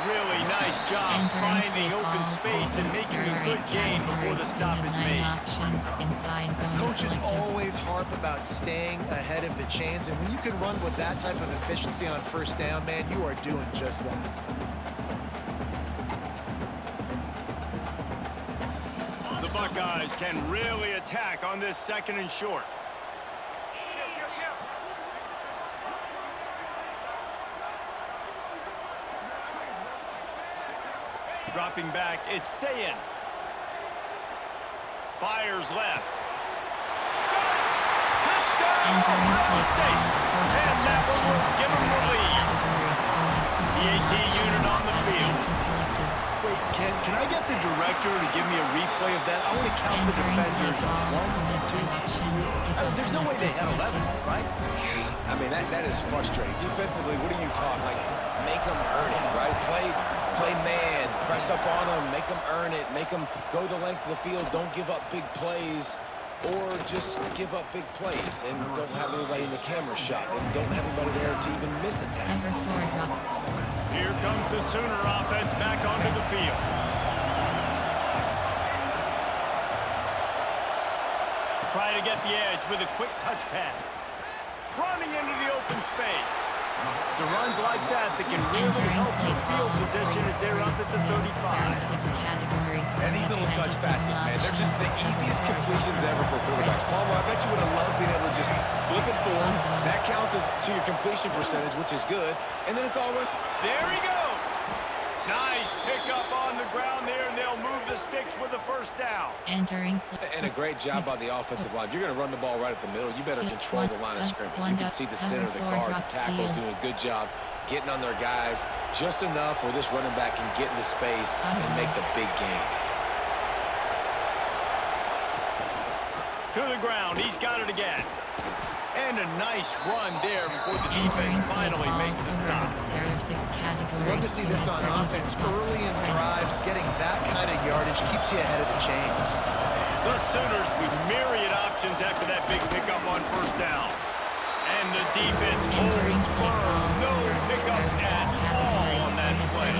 really nice job finding open space and making a good gain before the stop is made. Coaches always harp about staying ahead of the chains, and when you can run with that type of efficiency on first down, man, you are doing just that. The Buckeyes can really attack on this 2nd and short. Dropping back, it's Sayin. Fires left. Touchdown, Ohio State. And that one will give them the lead. The AT unit on the field. Wait, can I get the director to give me a replay of that? I want to count the defenders. 1, 2, 3. There's no way they had 11, right? I mean, that is frustrating. Defensively, what are you talking? Like, make them earn it, right? Play man, press up on them, make them earn it, make them go the length of the field, don't give up big plays, or just give up big plays and don't have anybody in the camera shot and don't have anybody there to even miss a tackle. Here comes the Sooner offense back onto the field. Try to get the edge with a quick touch pass. Running into the open space. It's runs like that can really help the field position as they're up at the 35. And these little touch passes, man, they're just the easiest completions ever for quarterbacks. Palmer, I bet you would have loved being able to just flip it forward. That counts as to your completion percentage, which is good. And then it's all right. There he goes. Nice pickup on the ground there, and they'll move the sticks with the first down. And a great job by the offensive line. If you're going to run the ball right at the middle, you better control the line of scrimmage. You can see the center, the guard, the tackles doing a good job getting on their guys just enough where this running back can get into space and make the big gain. To the ground, he's got it again. And a nice run there before the defense finally makes the stop. Love to see this on offense. Early in drives, getting that kind of yardage keeps you ahead of the chains. The Sooners with myriad options after that big pickup on first down. And the defense holds firm. No pickup at all on that play.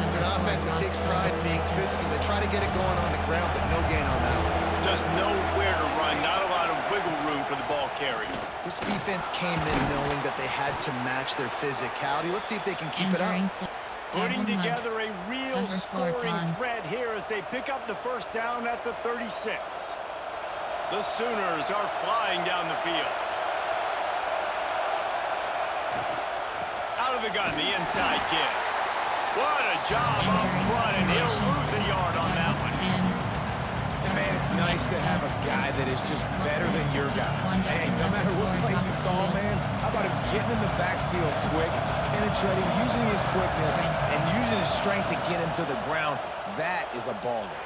It's an offense that takes pride in being physical. They try to get it going on the ground, but no gain on that one. Just nowhere to run. Not a lot of wiggle room for the ball carry. This defense came in knowing that they had to match their physicality. Let's see if they can keep it up. Putting together a real scoring threat here as they pick up the first down at the 36. The Sooners are flying down the field. Out of the gun, the inside give. What a job up front, and he'll lose a yard on that one. Man, it's nice to have a guy that is just better than your guys. Hey, no matter what play you call, man, how about him getting in the backfield quick, penetrating, using his quickness, and using his strength to get him to the ground? That is a baller.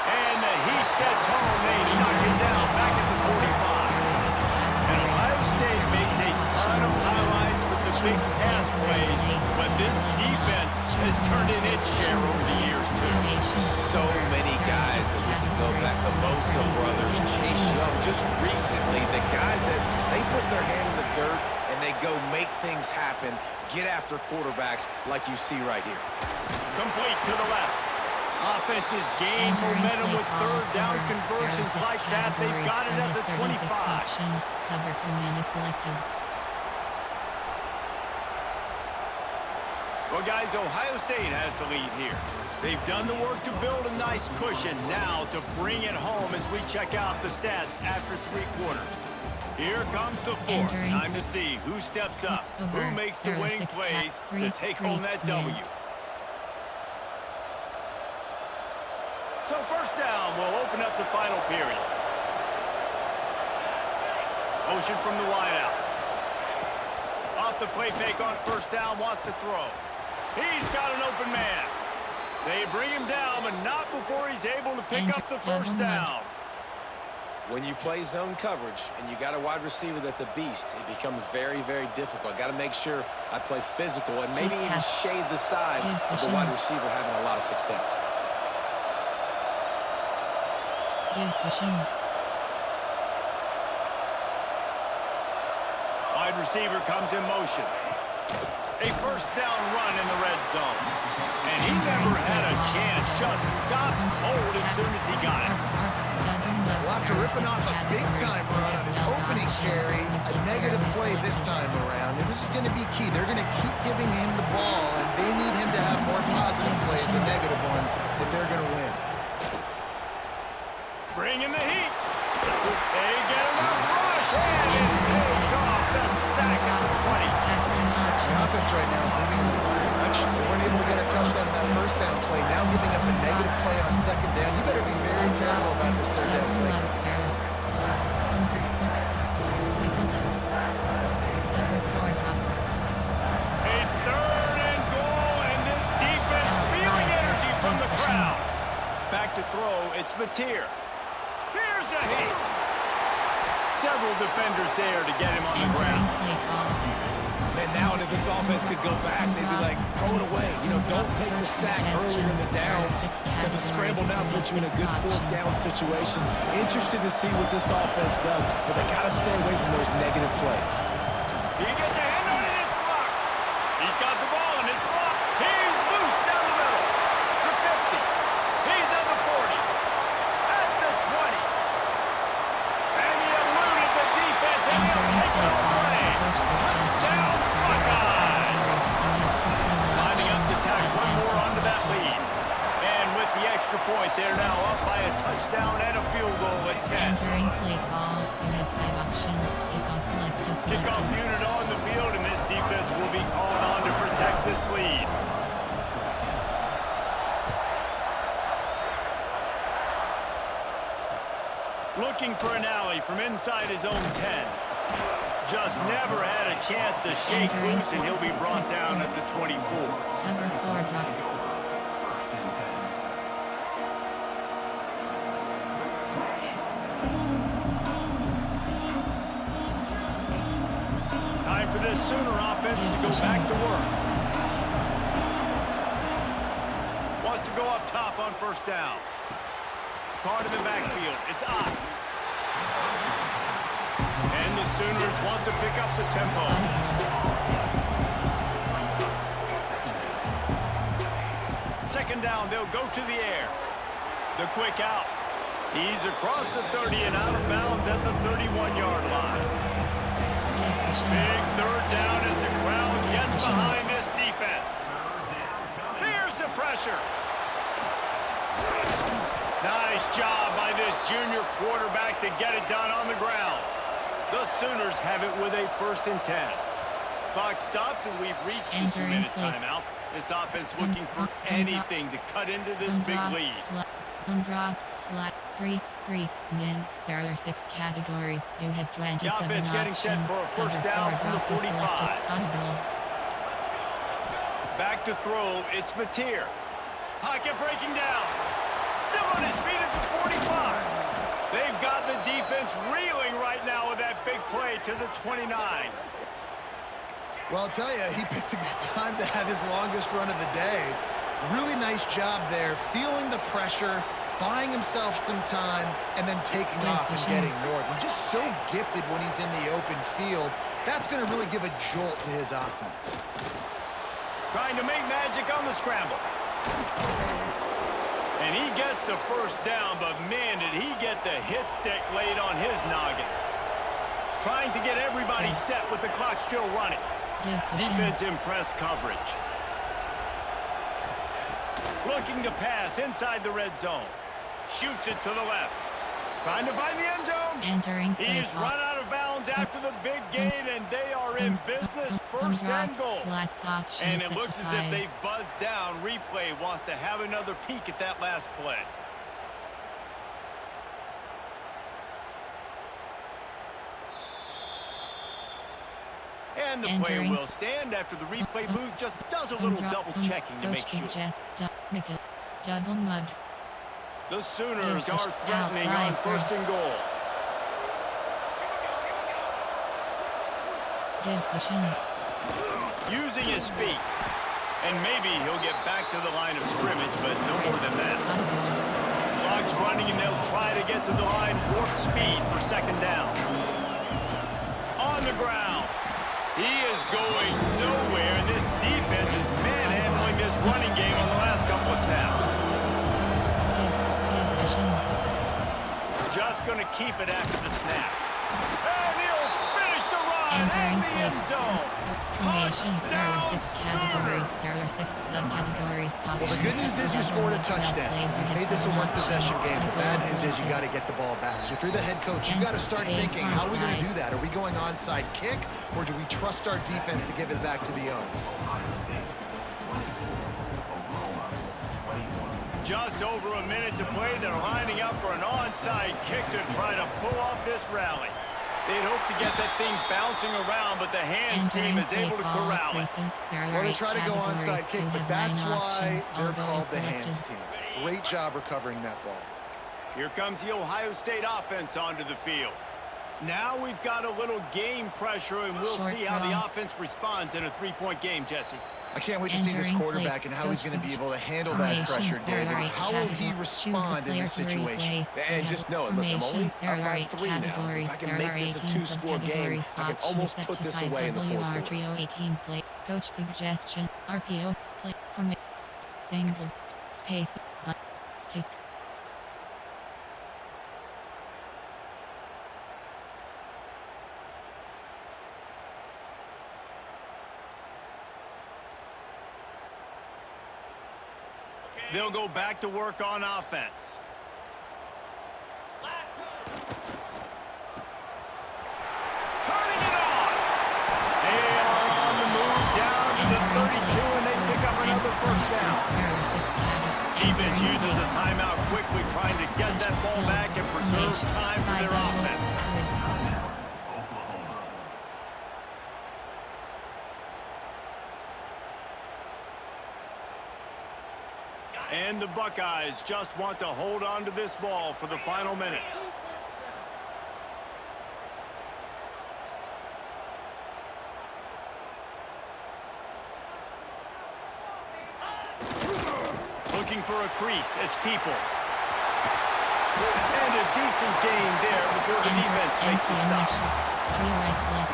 And the heat gets home. They knock him down back at the 45. And Ohio State makes a ton of highlights with the big pass plays, but this defense has turned in its share over the years, too. So many guys that we can go back. The Bosa brothers, Chase Young. Just recently, the guys that they put their hand in the dirt and they go make things happen, get after quarterbacks like you see right here. Complete to the left. Offenses gain momentum with third down conversions like that. They've got it at the 25. Cover 2 man is selected. Well, guys, Ohio State has the lead here. They've done the work to build a nice cushion. Now to bring it home as we check out the stats after 3 quarters. Here comes the fourth. Time to see who steps up, who makes the winning plays to take home that W. So first down will open up the final period. Motion from the wideout. Off the play fake on first down, wants to throw. He's got an open man. They bring him down, but not before he's able to pick up the first down. When you play zone coverage and you got a wide receiver that's a beast, it becomes very, very difficult. Got to make sure I play physical and maybe even shade the side of the wide receiver having a lot of success. Wide receiver comes in motion. A first down run in the red zone. And he never had a chance. Just stopped cold as soon as he got it. Well, after ripping off a big-time run on his opening carry, a negative play this time around, and this is going to be key. They're going to keep giving him the ball, and they need him to have more positive plays than negative ones if they're going to win. Bringing the heat. They get enough rush, and it pays off the sack at the 20. The offense right now is moving in the right direction. They weren't able to get a touchdown in that first down play. Now giving up a negative play on second down. You better be very careful about this third down play. A third and goal, and this defense feeling energy from the crowd. Back to throw, it's Mateer. Here's a hit. Several defenders there to get him on the ground. And now if this offense could go back, they'd be like, throw it away. You know, don't take the sack earlier in the downs because the scramble now puts you in a good fourth down situation. Interested to see what this offense does, but they got to stay away from those negative plays. He gets a hand on it, it's blocked. He's got the ball, and it's blocked. He's loose down the middle. The 50. He's at the 40. At the 20. And he eluded the defense, and he'll take it away. Touchdown, Buckeyes. Lining up to tack one more onto that lead. And with the extra point, they're now up by a touchdown and a field goal at 10. Entering play call, you have 5 options. Kickoff left is Kickoff selected. unit on the field, and this defense will be called on to protect this lead. Looking for an alley from inside his own 10. Just never had a chance to shake loose, and he'll be brought down at the 24. Cover 4 drop. Time for this Sooner offense to go back to work. Wants to go up top on first down. Card in the backfield. It's Ott. And the Sooners want to pick up the tempo. Second down, they'll go to the air. The quick out. He's across the 30 and out of bounds at the 31-yard line. Big third down as the crowd gets behind this defense. Here's the pressure. Nice job by this junior quarterback to get it done on the ground. The Sooners have it with a 1st and 10. Clock stops, and we've reached the 2-minute timeout. This offense looking for anything to cut into this big lead. Some drops flat 3 men. There are 6 categories. You have 27 The offense getting set options. for a first Cover down 4 from the drop is 45. selected. Audible. Back to throw, it's Mateer. Pocket breaking down. Still on his feet at the 45. They've got the defense reeling right now with that big play to the 29. Well, I'll tell you, he picked a good time to have his longest run of the day. Really nice job there, feeling the pressure, buying himself some time, and then taking off and getting north. And just so gifted when he's in the open field. That's going to really give a jolt to his offense. Trying to make magic on the scramble. And he gets the first down, but man, did he get the hit stick laid on his noggin. Trying to get everybody set with the clock still running. Defense in press coverage. Looking to pass inside the red zone. Shoots it to the left. Trying to find the end zone. Entering play He's run out of bounds after the big gain, and they are in business. First and goal. And it looks as if they've buzzed down. Replay wants to have another peek at that last play. And the play will stand after the replay booth just does a little double checking to make sure. Double mug. The Sooners are threatening on first and goal. Using his feet. And maybe he'll get back to the line of scrimmage, but no more than that. Clock's running, and they'll try to get to the line. Warp speed for second down. On the ground. He is going nowhere, and this running game on the last couple of snaps. Just going to keep it after the snap. And he'll finish the run and the end zone. Formation. There are 6 Touchdown, categories. Sooner. There are 6 subcategories. Well, the good news is you scored a touchdown. You made this a one-possession game. The bad news is you got to get the ball back. So if you're the head coach, you got to start thinking, how are we going to do that? Are we going onside kick, or do we trust our defense to give it back to the owner? Just over a minute to play. They're lining up for an onside kick to try to pull off this rally. They'd hope to get that thing bouncing around, but the hands team is able to corral it. Well, they try to go onside kick, but that's why they're called the hands team. Great job recovering that ball. Here comes the Ohio State offense onto the field. Now we've got a little game pressure, and we'll see how the offense responds in a 3-point game, Jesse. I can't wait to see this quarterback and how he's going to be able to handle that pressure, David. How will he respond in this situation? And just know it, listen, I'm only up by 3 now. If I can make this a 2-score game, I can almost put this away in the fourth quarter. 18 play. Coach suggestion. RPO. Play. From single. Space. But. Stick. They'll go back to work on offense. Turning it on. They are on the move down to the 32, and they pick up another first down. Defense uses a timeout quickly, trying to get that ball back and preserve time for their offense. And the Buckeyes just want to hold on to this ball for the final minute. Looking for a crease, it's Peoples. And a decent gain there before the defense makes a stop.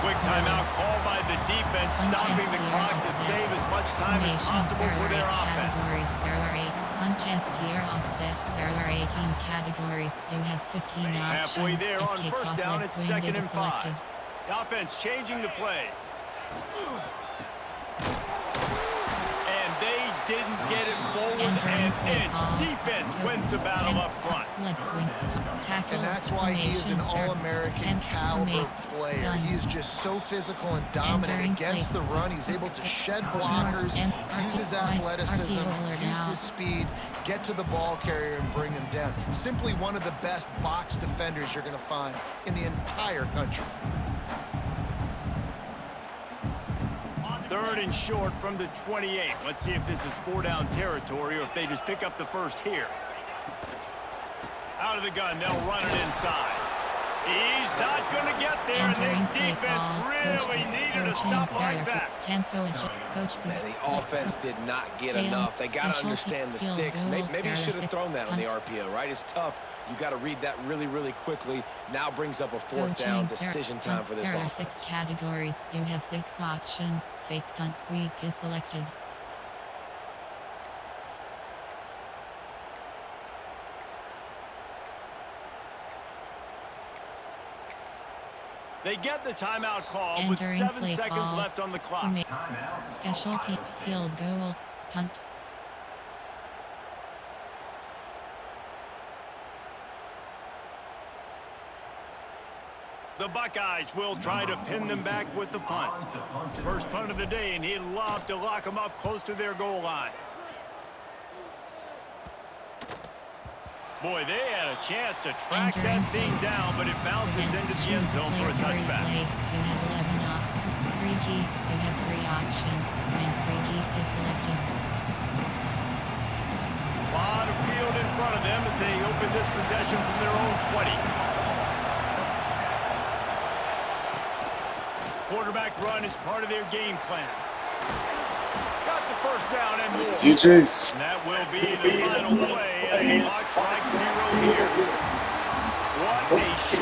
Quick timeout called by the defense, stopping the clock to save as much time as possible for their offense. There are 8 punches tier offset. There are 18 categories. You have 15 options. Halfway there on If first down, it's swing 2nd and 5. selected. The offense changing the play. And they didn't get it forward an inch. Defense wins the battle up front. Tackle, And that's why he is an All-American caliber player. He is just so physical and dominant against the run. He's able to shed blockers, use his athleticism, use his speed, get to the ball carrier and bring him down. Simply one of the best box defenders you're going to find in the entire country. 3rd and short from the 28. Let's see if this is 4-down territory or if they just pick up the first here. Out of the gun, they'll run it inside. He's not going to get there, and this defense really needed a stop like that. Man, the offense did not get enough. They got to understand the sticks. Maybe you should have thrown that on the RPO, right? It's tough. You got to read that really, really quickly. Now brings up a 4th down decision time for this offense. There are 6 categories. You have 6 options. Fake punt sweep is selected. They get the timeout call with 7 seconds left on the clock. Specialty, field goal, punt. The Buckeyes will try to pin them back with the punt. First punt of the day, and he'd love to lock them up close to their goal line. Boy, they had a chance to track that thing down, but it bounces into the end zone for a touchback. You have 11 options. Free keep. You have 3 options. When free keep is selected. A lot of field in front of them as they open this possession from their own 20. Quarterback run is part of their game plan. Got the first down and more. And that will be the final play as the clock strikes 0 here. What a show